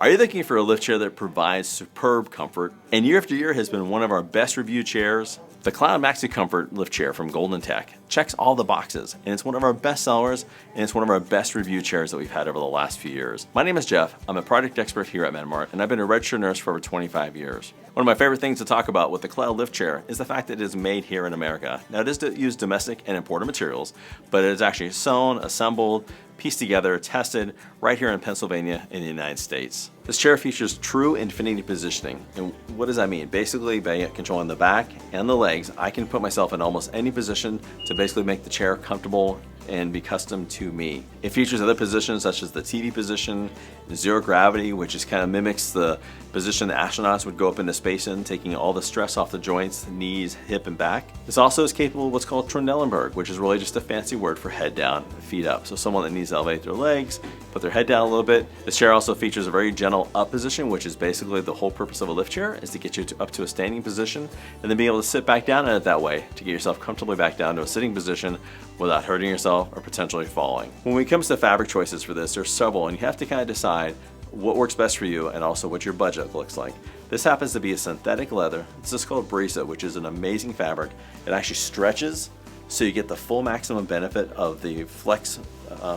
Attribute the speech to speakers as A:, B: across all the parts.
A: Are you looking for a lift chair that provides superb comfort and year after year has been one of our best reviewed chairs? The Cloud MaxiComfort Lift Chair from Golden Tech checks all the boxes, and it's one of our best sellers, and it's one of our best reviewed chairs that we've had over the last few years. My name is Jeff. I'm a product expert here at Mart, and I've been a registered nurse for over 25 years. One of my favorite things to talk about with the Cloud Lift Chair is the fact that it is made here in America. Now, it is to use domestic and imported materials, but it is actually sewn, assembled, pieced together, tested right here in Pennsylvania in the United States. This chair features true infinity positioning. And what does that mean? Basically, by controlling the back and the legs, I can put myself in almost any position to basically make the chair comfortable and be custom to me. It features other positions such as the TV position, zero gravity, which is kind of mimics the position the astronauts would go up into space in, taking all the stress off the joints, knees, hip, and back. This also is capable of what's called trendelenburg, which is really just a fancy word for head down, feet up. So someone that needs to elevate their legs, put their head down a little bit. This chair also features a very gentle up position, which is basically the whole purpose of a lift chair, is to get you up to a standing position and then be able to sit back down in it that way to get yourself comfortably back down to a sitting position without hurting yourself or potentially falling. When it comes to fabric choices for this, there's several, and you have to kind of decide what works best for you and also what your budget looks like. This happens to be a synthetic leather. This is called Brisa, which is an amazing fabric. It actually stretches so you get the full maximum benefit of the flex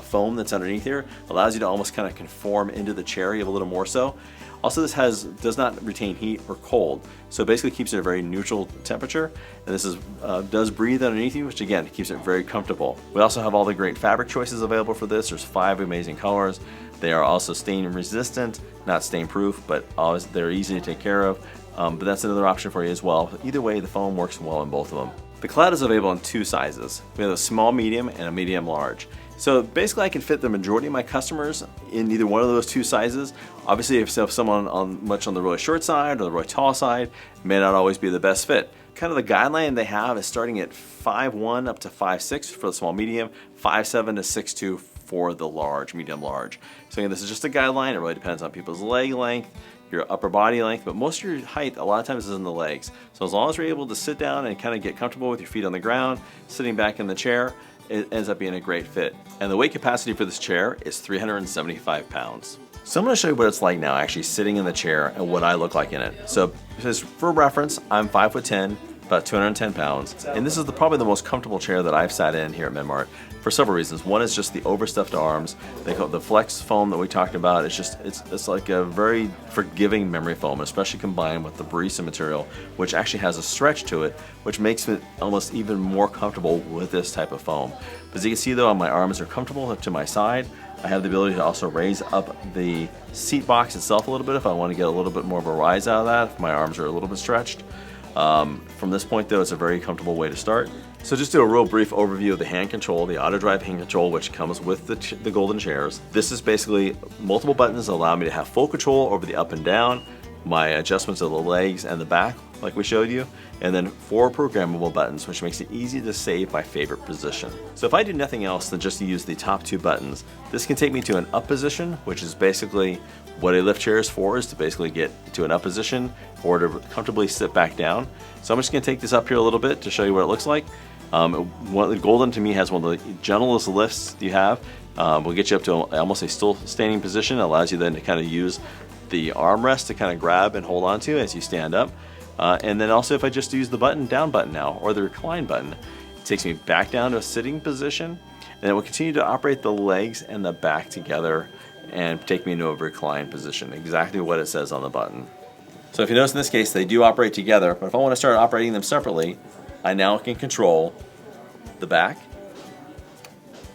A: foam that's underneath here. Allows you to almost kind of conform into the chair a little more so. Also, this does not retain heat or cold, so it basically keeps it at a very neutral temperature. And this does breathe underneath you, which again keeps it very comfortable. We also have all the great fabric choices available for this. There's 5 amazing colors. They are also stain resistant, not stain proof, but they're easy to take care of. But that's another option for you as well. Either way, the foam works well in both of them. The Cloud is available in 2 sizes. We have a small medium and a medium large. So basically I can fit the majority of my customers in either one of those 2 sizes. Obviously if someone much on the really short side or the really tall side, it may not always be the best fit. Kind of the guideline they have is starting at 5'1" up to 5'6" for the small medium, 5'7" to 6'2" for the large, medium large. So again, this is just a guideline. It really depends on people's leg length, your upper body length, but most of your height a lot of times is in the legs. So as long as you're able to sit down and kind of get comfortable with your feet on the ground, sitting back in the chair, it ends up being a great fit. And the weight capacity for this chair is 375 pounds. So I'm going to show you what it's like now actually sitting in the chair and what I look like in it. So just for reference, I'm 5'10", about 210 pounds, and this is probably the most comfortable chair that I've sat in here at Mart for several reasons. One is just the overstuffed arms. They call it the flex foam that we talked about. It's like a very forgiving memory foam, especially combined with the Brisa material, which actually has a stretch to it, which makes it almost even more comfortable with this type of foam. But as you can see though, my arms are comfortable to my side. I have the ability to also raise up the seat box itself a little bit if I want to get a little bit more of a rise out of that, if my arms are a little bit stretched. From this point though, it's a very comfortable way to start. So just do a real brief overview of the hand control, the auto drive hand control, which comes with the golden chairs. This is basically multiple buttons that allow me to have full control over the up and down, my adjustments of the legs and the back, like we showed you, and then 4 programmable buttons, which makes it easy to save my favorite position. So if I do nothing else than just to use the top 2 buttons, this can take me to an up position, which is basically what a lift chair is for, is to basically get to an up position or to comfortably sit back down. So I'm just going to take this up here a little bit to show you what it looks like. The Golden to me has one of the gentlest lifts you have. Will get you up to almost a still standing position. It allows you then to kind of use the armrest to kind of grab and hold on to as you stand up. And then also if I just use the down button now, or the recline button, it takes me back down to a sitting position, and it will continue to operate the legs and the back together and take me into a recline position, exactly what it says on the button. So if you notice in this case, they do operate together, but if I want to start operating them separately, I now can control the back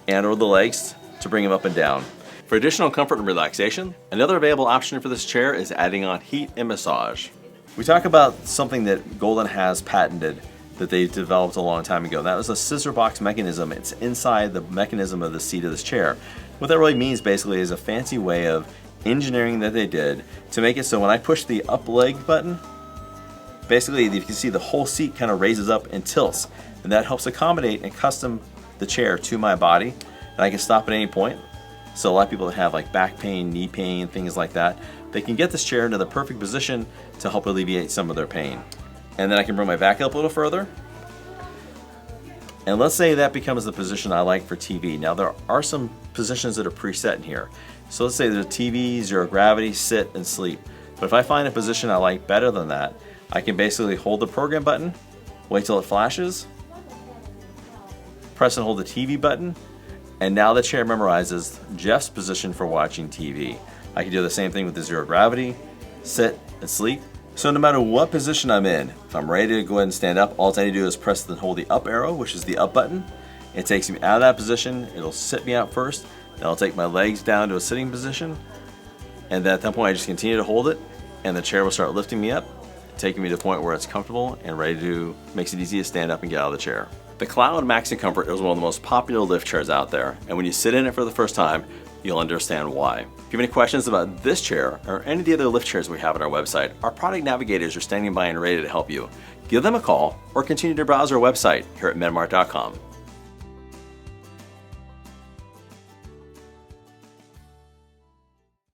A: and or the legs to bring them up and down. For additional comfort and relaxation, another available option for this chair is adding on heat and massage. We talk about something that Golden has patented that they developed a long time ago. That was a scissor box mechanism. It's inside the mechanism of the seat of this chair. What that really means basically is a fancy way of engineering that they did to make it so when I push the up leg button, basically you can see the whole seat kind of raises up and tilts, and that helps accommodate and custom the chair to my body, and I can stop at any point. So a lot of people that have like back pain, knee pain, things like that, they can get this chair into the perfect position to help alleviate some of their pain. And then I can bring my back up a little further. And let's say that becomes the position I like for TV. Now there are some positions that are preset in here. So let's say there's TV, zero gravity, sit, and sleep. But if I find a position I like better than that, I can basically hold the program button, wait till it flashes, press and hold the TV button, and now the chair memorizes Jeff's position for watching TV. I can do the same thing with the zero gravity, sit, and sleep. So no matter what position I'm in, if I'm ready to go ahead and stand up, all I need to do is press and hold the up arrow, which is the up button. It takes me out of that position, it'll sit me out first, then I'll take my legs down to a sitting position, and then at that point I just continue to hold it, and the chair will start lifting me up, taking me to the point where it's comfortable and ready to, makes it easy to stand up and get out of the chair. The Cloud MaxiComfort is one of the most popular lift chairs out there, and when you sit in it for the first time, you'll understand why. If you have any questions about this chair or any of the other lift chairs we have on our website, our product navigators are standing by and ready to help you. Give them a call or continue to browse our website here at Mart.com.